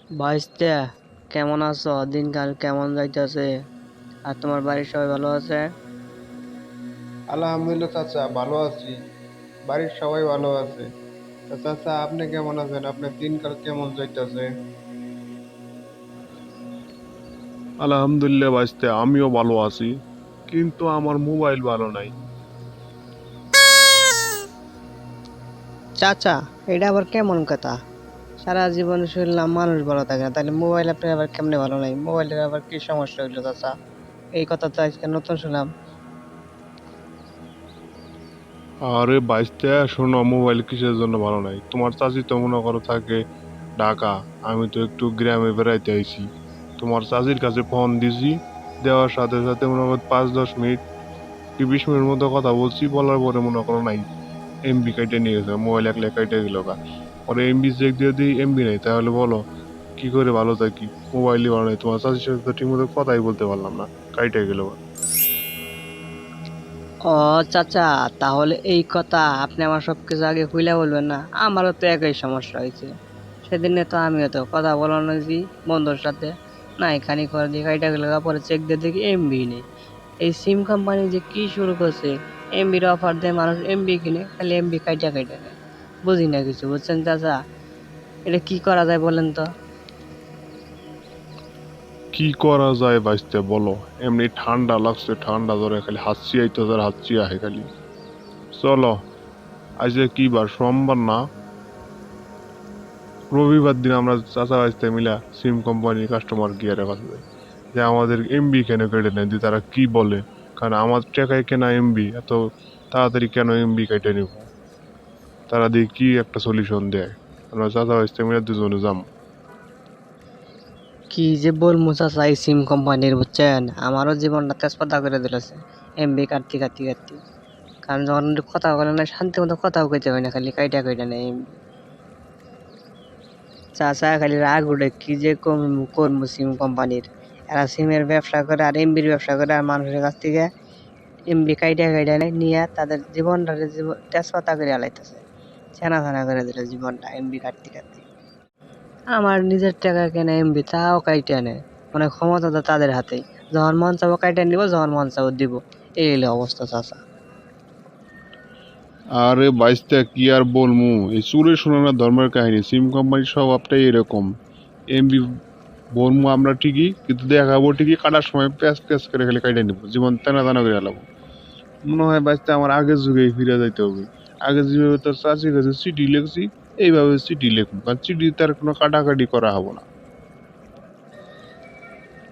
ভাইস্তে, কেমন আছো? দিনকাল কেমন যাইতেছে? আর তোমার বাড়ির সবাই ভালো আছে? আলহামদুলিল্লাহ চাচা, ভালো আছি। বাড়ির সবাই ভালো আছে। তা চাচা, আপনি কেমন আছেন? আপনার দিনকাল কেমন যাইতেছে? আলহামদুলিল্লাহ ভাইস্তে, আমিও ভালো আছি, কিন্তু আমার মোবাইল ভালো নাই। চাচা, এটা আবার কেমন কথা? সারা জীবন শুনলাম মানুষ ভালো থাকে না, তাহলে মোবাইল আপনার আবার কেমনে ভালো নাই? মোবাইলের আবার কি সমস্যা হইলো চাচা? এই কথা তো আজকে নতুন শুনলাম। আরে ভাইস্তে, শোনো, মোবাইল কিসের জন্য ভালো নাই? তোমার চাচি তো মনে করো থাকে ঢাকা, আমি তো একটু গ্রামে বেড়াইতে আইছি। তোমার চাচির কাছে ফোন দিছি, দেওয়ার সাথে সাথে মনে করো 5-10 মিনিট কি 20 মিনিট মতো কথা বলছি, বলার পরে মনে করো নাই, এমবি কাইটে নিয়ে গেছে, মোবাইল একলা কাইটে গেল গা। পরে এমবি চেক দিয়ে দিই, এমবি নাই, তাহলে বলো কি করে ভালো থাকি? মোবাইলই ভালো নাই, তোমার চাচির সাথে তো ঠিক মতো কথাই বলতে পারলাম না, কাইটে গেল। ও চাচা, তাহলে এই কথা আপনি আমার সবকিছু আগে খুইলা বলবেন না? আমারও তো একই সমস্যা হয়েছে। সেদিনে তো আমিও তো কথা বলানো যে বন্ধুর সাথে, না এখানে করে দিয়ে কাইটা গেল, পরে চেক দিয়ে দেখি এমবি নেই। এই সিম কোম্পানি যে কি শুরু করছে, এমবির অফার দেয়, মানুষ এমবি কিনে, খালি এমবি কাইটা কাইটা নেয়। বুঝি না কিছু, বুঝছেন চাচা? এটা কি করা যায় বলেন তো? কি করা যায় বাইসতে বলো? এমনি ঠান্ডা লাগছে, ঠান্ডা ধরে খালি হাঁচি আইতেছে আর হাঁচি আহে খালি। চলো, আজকে কি বার? সোমবার না? রবিবার দিন আমরা চাচা বাইসতে মিলা সিম কোম্পানির কাস্টমার কেয়ারে কাছে যাই, যে আমাদের এমবি কেন কেটে নেয়, দিয়ে তারা কি বলে। কারণ আমার টাকায় কেনা এমবি এত তাড়াতাড়ি কেন এমবি কেটে নিব? তারা দিয়ে কি একটা সলিউশন দেয়। আমরা চাচা বাইসতে মিলা দুজনে যাম। কি যে বলবো চাচা, এই সিম কোম্পানির, বুঝছেন, আমারও জীবনটা তেজপাতা করে দিলেছে। এমবি কাটতে কাটতে কাটতে, কারণ যখন কথা বলে না, শান্তি মতো কথাও কইতে হয় না, খালি কাইটা কাইটা নেয় এমবি। চাচা খালি রাগ উঠে, কি যে করবো সিম কোম্পানির। এরা সিমের ব্যবসা করে আর এমবির ব্যবসা করে, আর মানুষের কাছ থেকে এমবি কাইটা কাইটা নেয়, নিয়ে তাদের জীবনটা তেজপাতা করে আলাইতেছে। ছানা ছানা করে দিল জীবনটা এমবি কাটতে কাটতে। আমার নিজের টাকা কেনা এমবি তাও কাইটা নেয়। মানে ক্ষমতা তো তাদের হাতেই। যখন মন চাবো কাইটা নিব, যখন মন চাবো দিব। এই হলো অবস্থা চাচা। আরে বাইস্তা, কি আর বলমু, এই চুরে শোনানো ধর্মের কাহিনী। সিম কোম্পানির স্বভাবটাই এরকম। এমবি বলমু আমরা ঠিকই, কিন্তু দেখাবো ঠিকই, কাটার সময় প্যাচ প্যাচ করে খালি কাইটা নিবো, জীবন টানা টানা করে আলাবো। মনে হয় বাইস্তা আমার আগের যুগেই ফিরে যাইতে হবে। আগে যেভাবে তোর চাচির কাছে চিঠি লিখছি, এইভাবে চিঠি লিখবো, কারণ চিঠি তার কোনো কাটাকাটি করা হবো না।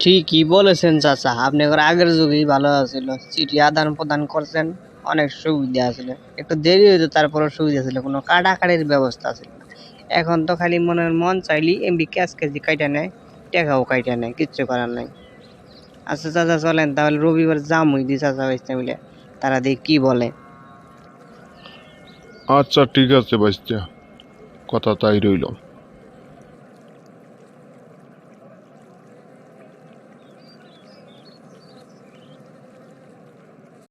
ঠিকই বলেছেন চাচা, আপনার আগের যুগেই ভালো ছিল। চিঠি আদান প্রদান করছেন, অনেক সুবিধা আছিল। একটু দেরি হইতো, তারপরে সুবিধা ছিল, কোনো কাটাকাটির ব্যবস্থা ছিল না। এখন তো খালি মনের মন চাইলি এমবি ক্যাশ কেজি কাইটা নেয়, টাকাও কাইটা নেয়, কিচ্ছু করার নাই। আচ্ছা চাচা, চলেন তাহলে রবিবার জামুই দি চাচা বাইসতে মিলে, তারা দিয়ে কি বলে। আচ্ছা ঠিক আছে বাইস্তা, কথা তাই রইল।